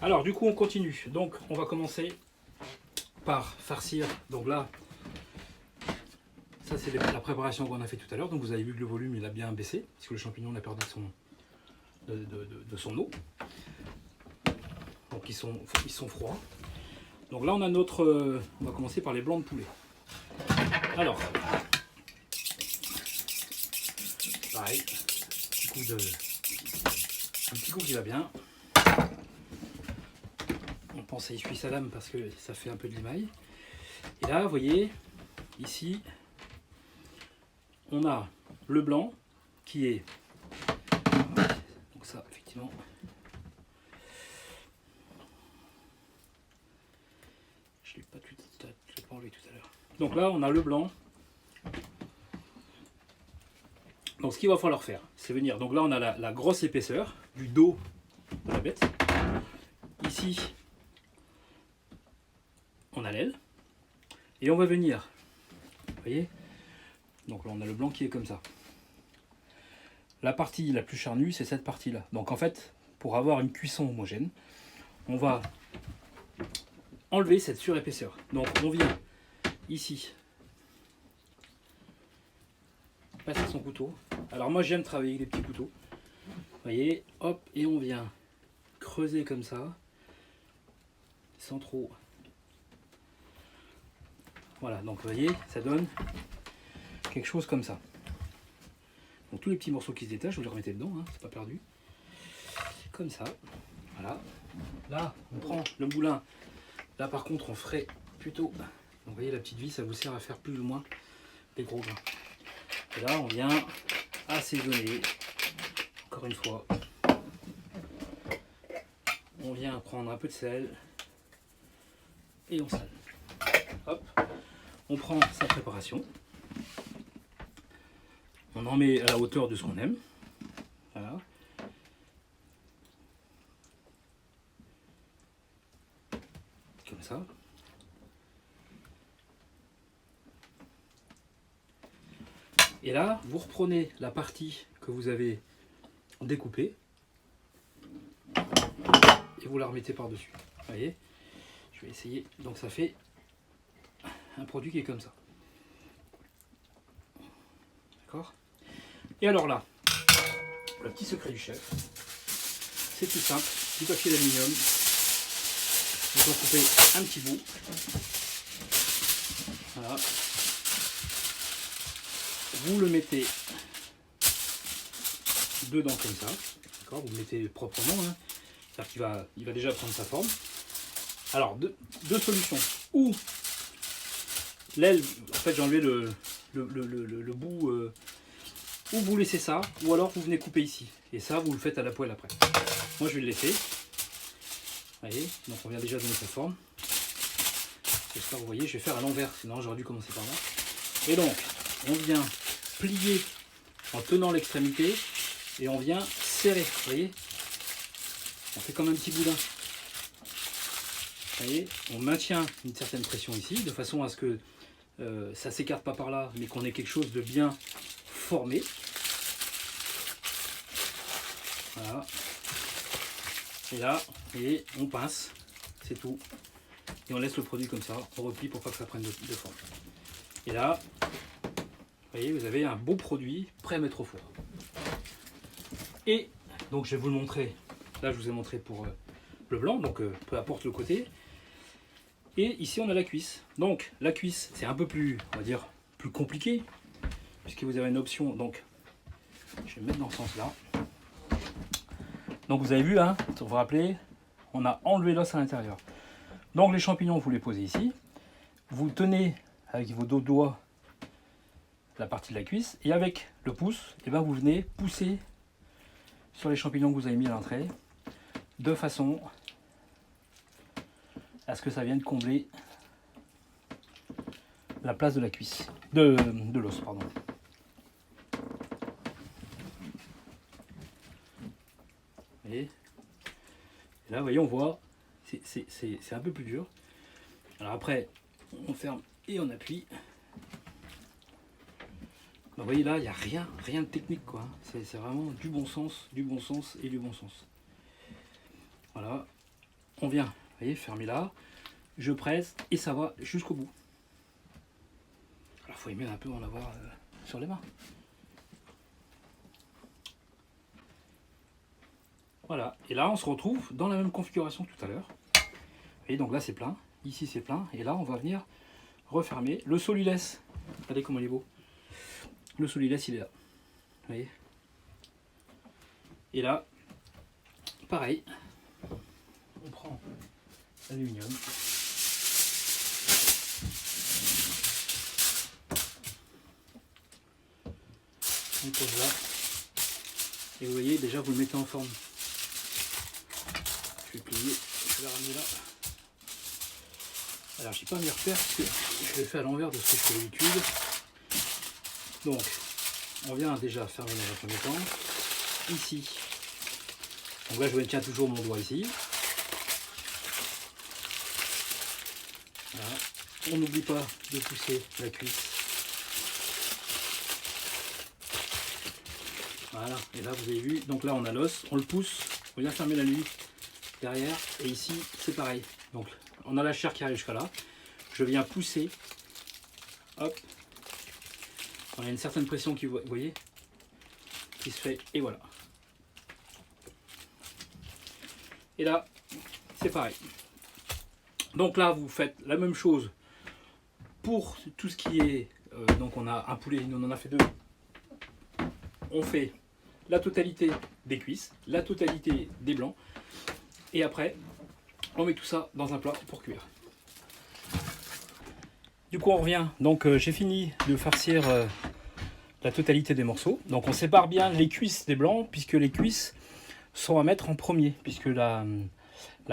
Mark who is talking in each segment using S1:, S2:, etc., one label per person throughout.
S1: Alors du coup on continue. Donc on va commencer par farcir. Donc là, ça c'est la préparation qu'on a fait tout à l'heure. Donc vous avez vu que le volume il a bien baissé, parce que le champignon a perdu de son eau. Donc ils sont froids. Donc là on a notre... on va commencer par les blancs de poulet. Alors, pareil, un petit coup qui va bien. On pense à essuyer sa lame parce que ça fait un peu de limaille. Et là, vous voyez, ici, on a le blanc qui est... Donc ça, effectivement... Je ne l'ai pas enlevé tout à l'heure. Donc là, on a le blanc. Donc ce qu'il va falloir faire, c'est venir... Donc là, on a la grosse épaisseur du dos de la bête. Ici, on a l'aile. Et on va venir... Vous voyez? Donc là, on a le blanc qui est comme ça. La partie la plus charnue, c'est cette partie-là. Donc en fait, pour avoir une cuisson homogène, on va enlever cette surépaisseur. Donc on vient ici, passer son couteau. Alors moi j'aime travailler avec les petits couteaux. Vous voyez, hop, et on vient creuser comme ça, sans trop. Voilà, donc vous voyez, ça donne quelque chose comme ça. Donc tous les petits morceaux qui se détachent, vous les remettez dedans, hein, c'est pas perdu. Comme ça, voilà. Là, on prend le moulin. Là par contre, on ferait plutôt... Donc vous voyez, la petite vis, ça vous sert à faire plus ou moins des gros grains. Et là, on vient assaisonner. Encore une fois. On vient prendre un peu de sel. Et on sale. Hop. On prend sa préparation. On en met à la hauteur de ce qu'on aime. Voilà. Comme ça. Et là, vous reprenez la partie que vous avez découpée et vous la remettez par-dessus. Vous voyez, je vais essayer. Donc ça fait un produit qui est comme ça. D'accord? Et alors là, le petit secret du chef, c'est tout simple. Du papier d'aluminium. Vous en coupez un petit bout. Voilà. Vous le mettez dedans comme ça. D'accord? Vous le mettez proprement. Hein. C'est-à-dire qu'il il va déjà prendre sa forme. Alors, deux solutions. Ou l'aile, en fait j'ai enlevé le bout, ou vous laissez ça, ou alors vous venez couper ici. Et ça, vous le faites à la poêle après. Moi je vais le laisser. Vous voyez, donc on vient déjà donner sa forme. J'espère que vous voyez, je vais faire à l'envers, sinon j'aurais dû commencer par là. Et donc, on vient plier en tenant l'extrémité et on vient serrer, vous voyez. On fait comme un petit boudin. Vous voyez, on maintient une certaine pression ici, de façon à ce que ça ne s'écarte pas par là, mais qu'on ait quelque chose de bien formé. Voilà. Et là, et on pince, c'est tout. Et on laisse le produit comme ça, on replie pour pas que ça prenne de forme. Et là, vous voyez, vous avez un beau produit prêt à mettre au four. Et donc je vais vous le montrer. Là, je vous ai montré pour le blanc, donc peu importe le côté. Et ici, on a la cuisse. Donc la cuisse, c'est un peu plus, on va dire, plus compliqué, puisque vous avez une option. Donc, je vais me mettre dans ce sens-là. Donc vous avez vu, hein, vous vous rappelez, on a enlevé l'os à l'intérieur. Donc les champignons, vous les posez ici. Vous tenez avec vos deux doigts la partie de la cuisse. Et avec le pouce, et ben, vous venez pousser sur les champignons que vous avez mis à l'entrée. De façon à ce que ça vienne combler la place de la cuisse. De l'os, pardon. Et là, vous voyez, on voit, c'est un peu plus dur. Alors après, on ferme et on appuie. Donc, vous voyez là, il n'y a rien de technique, quoi. C'est vraiment du bon sens et du bon sens. Voilà, on vient, vous voyez, fermer là, je presse et ça va jusqu'au bout. Alors il faut aimer un peu en avoir sur les mains. Voilà, et là on se retrouve dans la même configuration que tout à l'heure. Vous voyez, donc là c'est plein, ici c'est plein, et là on va venir refermer. Le solilès, regardez comment il est beau. Le solilès il est là, vous voyez. Et là, pareil, on prend l'aluminium. On pose là. Et vous voyez, déjà vous le mettez en forme. Je vais plier, je vais la ramener là. Alors j'ai pas mes repères parce que je l'ai fait à l'envers de ce que je fais d'habitude. Donc, on vient déjà fermer dans un premier temps. Ici. Donc là je maintiens toujours mon doigt ici. Voilà. On n'oublie pas de pousser la cuisse. Voilà, et là vous avez vu, donc là on a l'os, on le pousse, on vient fermer la nuit derrière, et ici c'est pareil. Donc on a la chair qui arrive jusqu'à là, je viens pousser, hop, on a une certaine pression qui, vous voyez, qui se fait, et voilà. Et là, c'est pareil. Donc là vous faites la même chose pour tout ce qui est, donc on a un poulet, nous on en a fait deux, on fait la totalité des cuisses, la totalité des blancs, et après on met tout ça dans un plat pour cuire. Du coup on revient, donc j'ai fini de farcir la totalité des morceaux, donc on sépare bien les cuisses des blancs, puisque les cuisses sont à mettre en premier, puisque la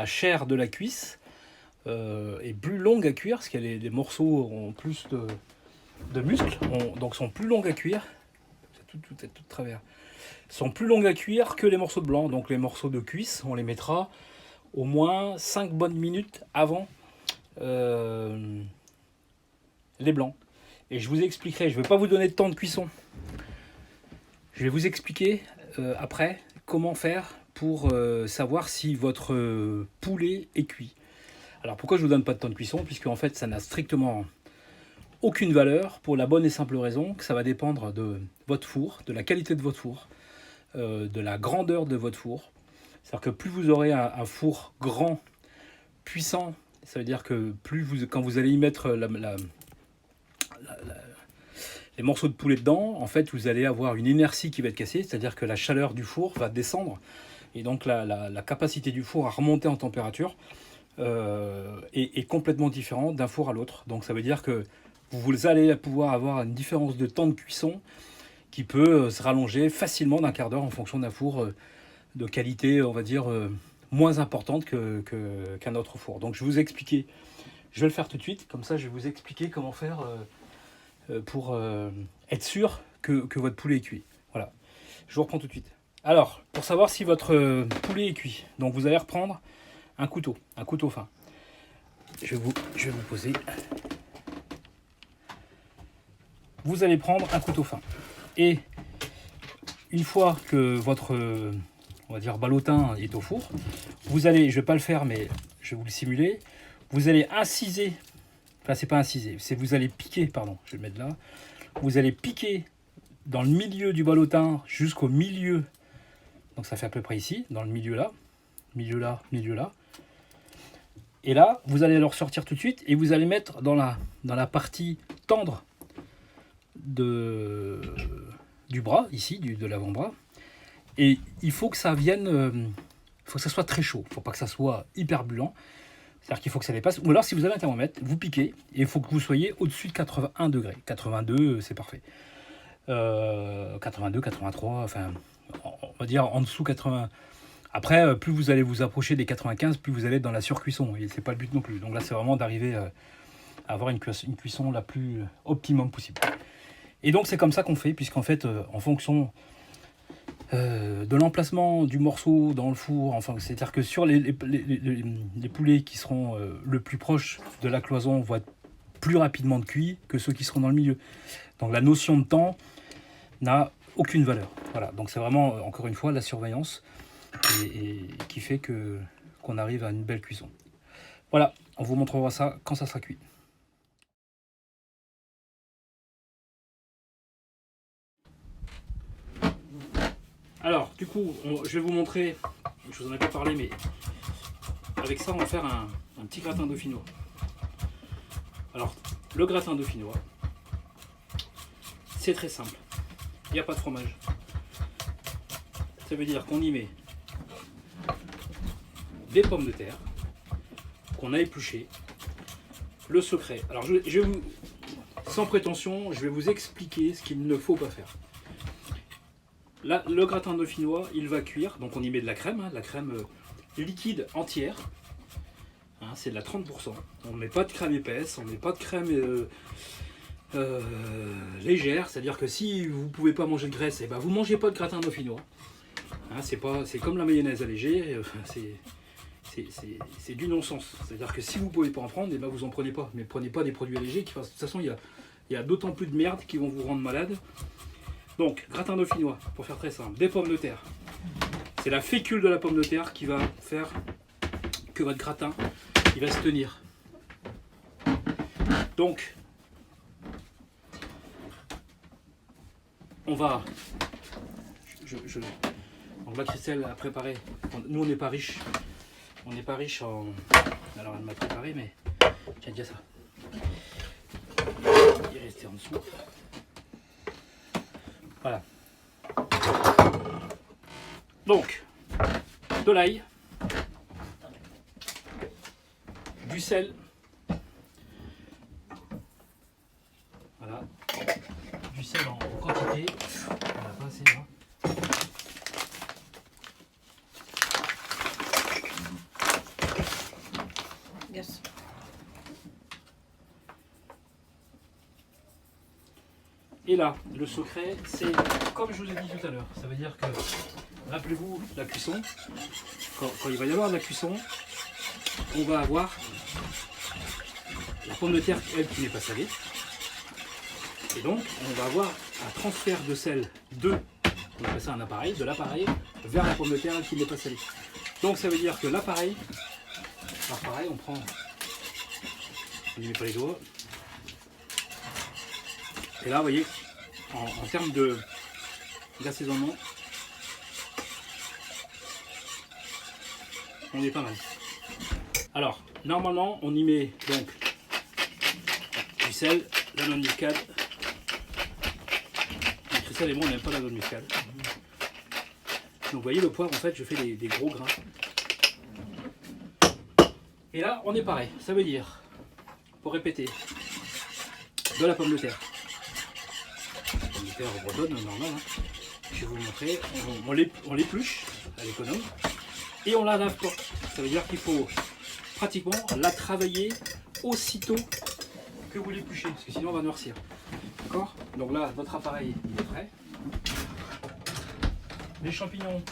S1: chair de la cuisse est plus longue à cuire, parce que les morceaux ont plus de muscles, donc sont plus longues à cuire, tout est tout de travers, sont plus longues à cuire que les morceaux de blanc. Donc les morceaux de cuisse, on les mettra au moins 5 bonnes minutes avant les blancs. Et je vous expliquerai, je ne vais pas vous donner de temps de cuisson. Je vais vous expliquer après comment faire pour savoir si votre poulet est cuit. Alors pourquoi je ne vous donne pas de temps de cuisson? Puisque en fait ça n'a strictement aucune valeur, pour la bonne et simple raison que ça va dépendre de votre four, de la qualité de votre four, de la grandeur de votre four. C'est-à-dire que plus vous aurez un four grand, puissant, ça veut dire que plus vous, quand vous allez y mettre les morceaux de poulet dedans, en fait vous allez avoir une inertie qui va être cassée, c'est-à-dire que la chaleur du four va descendre, et donc la capacité du four à remonter en température est complètement différente d'un four à l'autre. Donc ça veut dire que vous allez pouvoir avoir une différence de temps de cuisson qui peut se rallonger facilement d'un quart d'heure en fonction d'un four de qualité, on va dire, moins importante qu'un autre four. Donc je vais vous expliquer, je vais le faire tout de suite, comme ça je vais vous expliquer comment faire pour être sûr que votre poulet est cuit. Voilà, je vous reprends tout de suite. Alors, pour savoir si votre poulet est cuit, donc vous allez reprendre un couteau fin. Je vais vous poser. Vous allez prendre un couteau fin. Et une fois que votre, on va dire, ballotin est au four, vous allez, je ne vais pas le faire, mais je vais vous le simuler, vous allez inciser, enfin c'est pas inciser, c'est vous allez piquer, pardon, je vais le mettre là, vous allez piquer dans le milieu du ballotin jusqu'au milieu, donc ça fait à peu près ici, dans le milieu là, milieu là, et là, vous allez le ressortir tout de suite, et vous allez mettre dans la partie tendre du bras, ici, de l'avant-bras. Et il faut que ça vienne, il faut que ça soit très chaud. Il ne faut pas que ça soit hyper brûlant. C'est-à-dire qu'il faut que ça dépasse. Ou alors, si vous avez un thermomètre, vous piquez, et il faut que vous soyez au-dessus de 81 degrés. 82, c'est parfait. 82, 83, enfin, on va dire en dessous 80. Après, plus vous allez vous approcher des 95, plus vous allez être dans la surcuisson. Et c'est pas le but non plus. Donc là, c'est vraiment d'arriver à avoir une cuisson la plus optimum possible. Et donc c'est comme ça qu'on fait, puisqu'en fait, en fonction de l'emplacement du morceau dans le four, enfin, c'est-à-dire que sur les poulets qui seront le plus proche de la cloison vont être plus rapidement cuits que ceux qui seront dans le milieu. Donc la notion de temps n'a aucune valeur. Voilà, donc c'est vraiment, encore une fois, la surveillance et qui fait qu'on qu'on arrive à une belle cuisson. Voilà, on vous montrera ça quand ça sera cuit. Alors, du coup, je vais vous montrer, je vous en ai pas parlé, mais avec ça, on va faire un petit gratin dauphinois. Alors, le gratin dauphinois, c'est très simple. Il n'y a pas de fromage. Ça veut dire qu'on y met des pommes de terre qu'on a épluchées. Le secret. Alors, je vais vous, sans prétention, je vais vous expliquer ce qu'il ne faut pas faire. Là, le gratin dauphinois, il va cuire. Donc, on y met de la crème, hein, de la crème liquide entière. Hein, c'est de la 30%. On ne met pas de crème épaisse, on ne met pas de crème légère. C'est-à-dire que si vous ne pouvez pas manger de graisse, eh ben, vous ne mangez pas de gratin dauphinois. Hein, c'est comme la mayonnaise allégée. C'est du non-sens. C'est-à-dire que si vous ne pouvez pas en prendre, eh ben, vous n'en prenez pas. Mais prenez pas des produits allégés. De toute façon, il y a d'autant plus de merde qui vont vous rendre malade. Donc, gratin dauphinois, pour faire très simple, des pommes de terre. C'est la fécule de la pomme de terre qui va faire que votre gratin il va se tenir. Donc, on va... Donc là, Christelle a préparé. Nous, on n'est pas riche. On n'est pas riche en... Alors, elle m'a préparé, mais... Tiens, dis ça. Il est resté en dessous. Voilà. Donc, de l'ail, du sel, voilà, du sel en quantité, on n'a pas assez là.
S2: Yes.
S1: Et là, le secret, c'est comme je vous ai dit tout à l'heure. Ça veut dire que, rappelez-vous, la cuisson, quand il va y avoir de la cuisson, on va avoir la pomme de terre, elle, qui n'est pas salée. Et donc, on va avoir un transfert de sel on appelle ça un appareil, de l'appareil vers la pomme de terre qui n'est pas salée. Donc, ça veut dire que l'appareil, alors pareil, on n'y met pas les doigts. Et là, vous voyez, en termes d'assaisonnement, on est pas mal. Alors, normalement, on y met donc du sel, la noix de muscade. Christelle et moi, on n'aime pas la noix de muscade. Donc, vous voyez, le poivre, en fait, je fais des gros grains. Et là, on est pareil. Ça veut dire, pour répéter, de la pomme de terre. Pomme de terre bretonne, normal. Hein. Je vais vous montrer. On l'épluche à l'économe. Et on la lave pas. Ça veut dire qu'il faut pratiquement la travailler aussitôt que vous l'épluchez, parce que sinon on va noircir. D'accord? Donc là, votre appareil il est prêt. Les champignons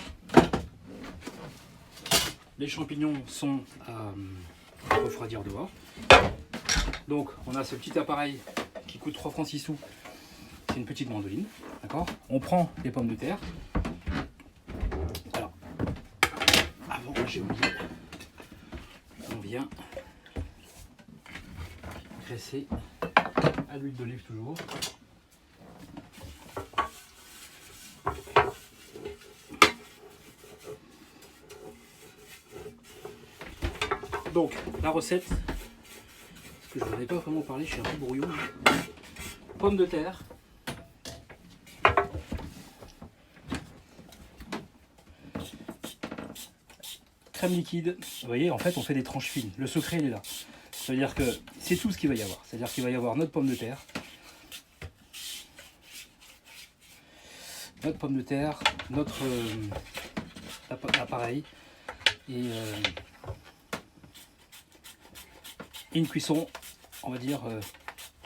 S1: sont à refroidir dehors. Donc on a ce petit appareil qui coûte 3 francs 6 sous. C'est une petite mandoline. D'accord? On prend les pommes de terre. Alors, avant, j'ai oublié. On vient graisser à l'huile d'olive toujours. Donc la recette, parce que je n'en ai pas vraiment parlé, je suis un peu brouillon. Pommes de terre, crème liquide. Vous voyez, en fait, on fait des tranches fines. Le secret, il est là. Ça veut dire que c'est tout ce qu'il va y avoir. C'est-à-dire qu'il va y avoir notre pomme de terre, notre appareil et une cuisson, on va dire,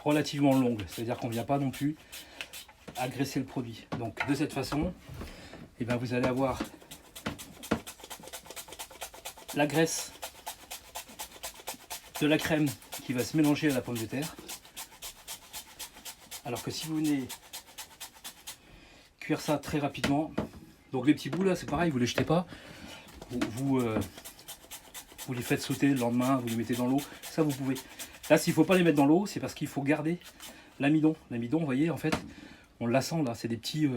S1: relativement longue. C'est-à-dire qu'on ne vient pas non plus agresser le produit. Donc de cette façon, eh bien, vous allez avoir la graisse de la crème qui va se mélanger à la pomme de terre. Alors que si vous venez cuire ça très rapidement, donc les petits bouts là, c'est pareil, vous ne les jetez pas. Vous vous les faites sauter le lendemain, vous les mettez dans l'eau, ça vous pouvez. Là, s'il ne faut pas les mettre dans l'eau, c'est parce qu'il faut garder l'amidon. L'amidon, vous voyez, en fait, on la sent là, c'est des petits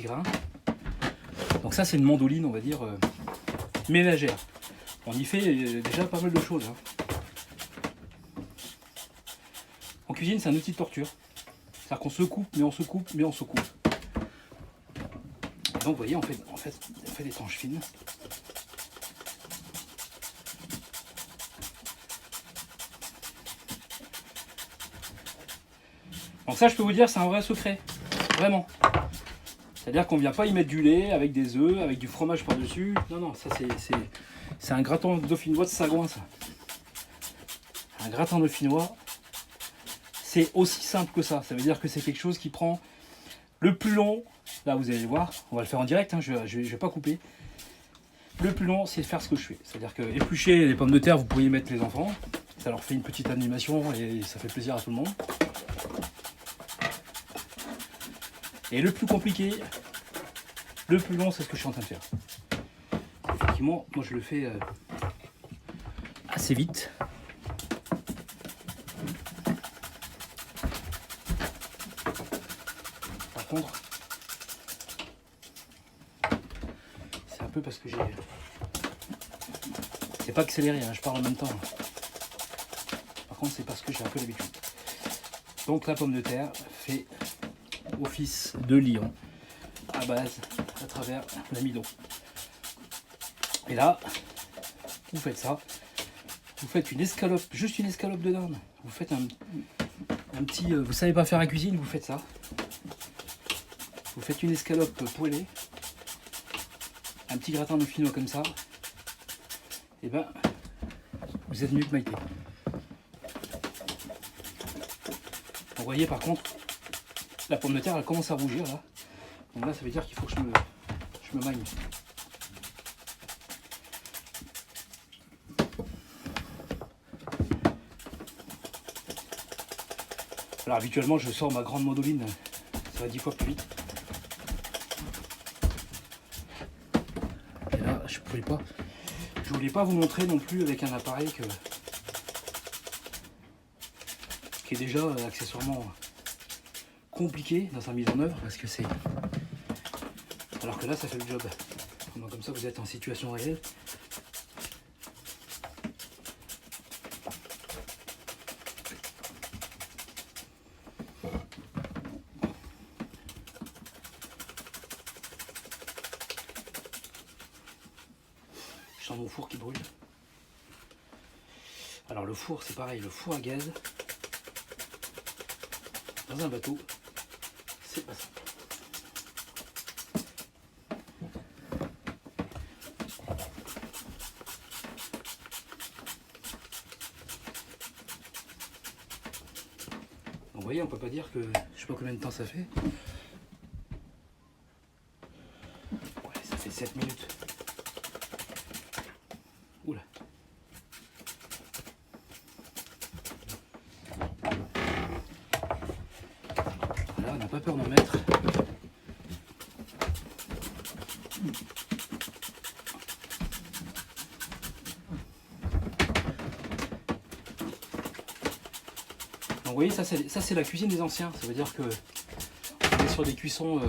S1: grains. Donc ça, c'est une mandoline, on va dire, ménagère. On y fait déjà pas mal de choses. Hein. En cuisine, c'est un outil de torture. C'est-à-dire qu'on se coupe, mais on se coupe, mais on se coupe. Donc vous voyez, on fait des tranches fines. Donc ça, je peux vous dire, c'est un vrai secret. Vraiment. C'est-à-dire qu'on ne vient pas y mettre du lait avec des œufs, avec du fromage par-dessus. Non, non, ça c'est un gratin dauphinois de sagouin, ça. Un gratin dauphinois, c'est aussi simple que ça. Ça veut dire que c'est quelque chose qui prend le plus long. Là, vous allez voir, on va le faire en direct, hein, je ne vais pas couper. Le plus long, c'est de faire ce que je fais. C'est-à-dire que éplucher les pommes de terre, vous pourriez mettre les enfants. Ça leur fait une petite animation et ça fait plaisir à tout le monde. Et le plus compliqué, le plus long, c'est ce que je suis en train de faire. Effectivement, moi je le fais assez vite. Par contre, c'est un peu parce que j'ai... C'est pas accéléré, hein, je parle en même temps. Par contre, c'est parce que j'ai un peu l'habitude. Donc la pomme de terre fait office de lion à base à travers l'amidon. Et là, vous faites ça. Vous faites une escalope, juste une escalope de dinde. Vous faites un petit... vous savez pas faire la cuisine, vous faites ça. Vous faites une escalope poêlée. Un petit gratin dauphinois comme ça. Et ben, vous êtes mieux que Maïté. Vous voyez par contre, la pomme de terre elle commence à rougir là. Donc là ça veut dire qu'il faut que je me magne. Alors habituellement je sors ma grande mandoline, ça va 10 fois plus vite. Et là je voulais pas vous montrer non plus avec un appareil qui est déjà accessoirement compliqué dans sa mise en œuvre parce que c'est... Alors que là ça fait le job. Donc, comme ça vous êtes en situation réelle. Je sens mon four qui brûle. Alors le four c'est pareil, le four à gaz dans un bateau, c'est pas simple. Donc, vous voyez, on peut pas dire que je sais pas combien de temps ça fait. Ouais, ça fait 7 minutes. Oula. Voilà, on n'a pas peur d'en mettre. Donc vous voyez, ça c'est la cuisine des anciens. Ça veut dire que on est sur des cuissons.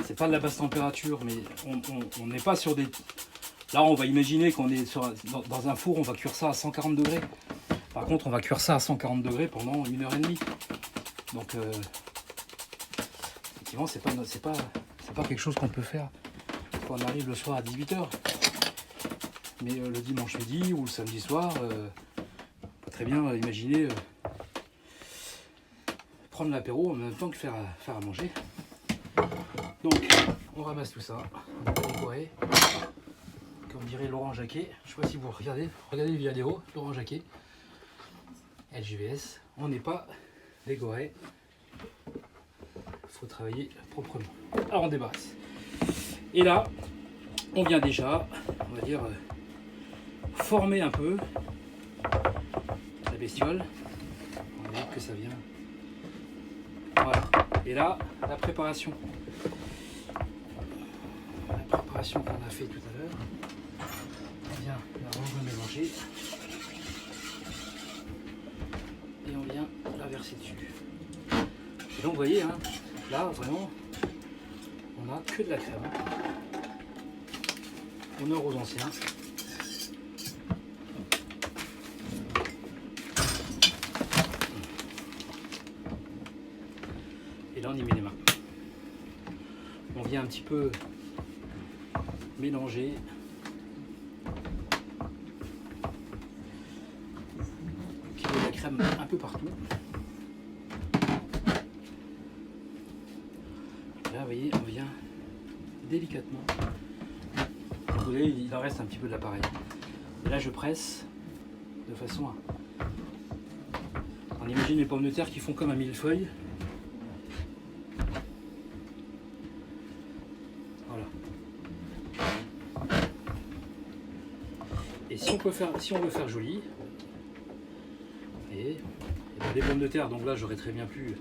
S1: C'est pas de la basse température, mais on n'est pas sur des. Là, on va imaginer qu'on est dans un four, on va cuire ça à 140 degrés. Par contre, on va cuire ça à 140 degrés pendant 1h30. Donc, effectivement, c'est pas quelque chose qu'on peut faire quand on arrive le soir à 18h. Mais le dimanche midi ou le samedi soir, on peut très bien imaginer prendre l'apéro en même temps que faire à manger. Donc, on ramasse tout ça, on va décorer. Comme dirait Laurent Jacquet, je ne sais pas si vous regardez les vidéos, Laurent Jacquet, LJVS, on n'est pas décoré, il faut travailler proprement. Alors on débarrasse. Et là, on vient déjà, on va dire, former un peu la bestiole. On va dire que ça vient. Voilà. Et là, la préparation. préparation qu'on a fait tout à l'heure. On vient la remélanger et on vient la verser dessus. Et donc vous voyez, hein, là vraiment, on n'a que de la crème. Honneur aux anciens. Et là on y met les mains. On vient un petit peu mélanger. Qu'il y ait de la crème un peu partout. Et là vous voyez, on vient délicatement. Vous voyez, il en reste un petit peu de l'appareil. Et là je presse de façon à... On imagine les pommes de terre qui font comme un millefeuille. Voilà. Et si on veut faire joli, et les pommes de terre, donc là j'aurais très bien pu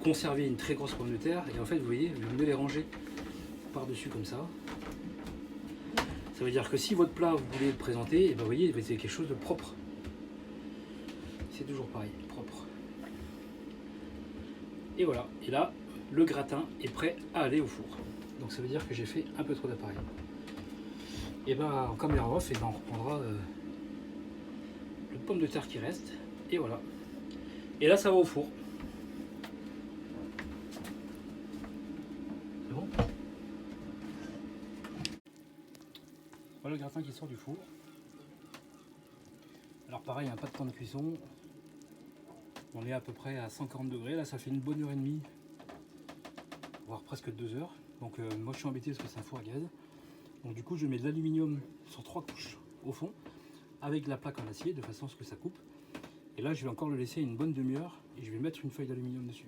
S1: conserver une très grosse pomme de terre, et en fait vous voyez, vous venez les ranger par-dessus comme ça. Ça veut dire que si votre plat vous voulez le présenter, et ben vous voyez, c'est quelque chose de propre. C'est toujours pareil, propre. Et voilà, et là le gratin est prêt à aller au four. Donc ça veut dire que j'ai fait un peu trop d'appareil. Et ben en caméra off, et ben on reprendra le pomme de terre qui reste, et voilà. Et là ça va au four. C'est bon? Voilà le gratin qui sort du four. Alors pareil, pas de temps de cuisson. On est à peu près à 140 degrés. Là ça fait une bonne heure et demie, voire presque 2 heures. Donc moi je suis embêté parce que c'est un four à gaz. Donc du coup je mets de l'aluminium sur 3 couches au fond, avec la plaque en acier de façon à ce que ça coupe. Et là je vais encore le laisser une bonne demi-heure et je vais mettre une feuille d'aluminium dessus.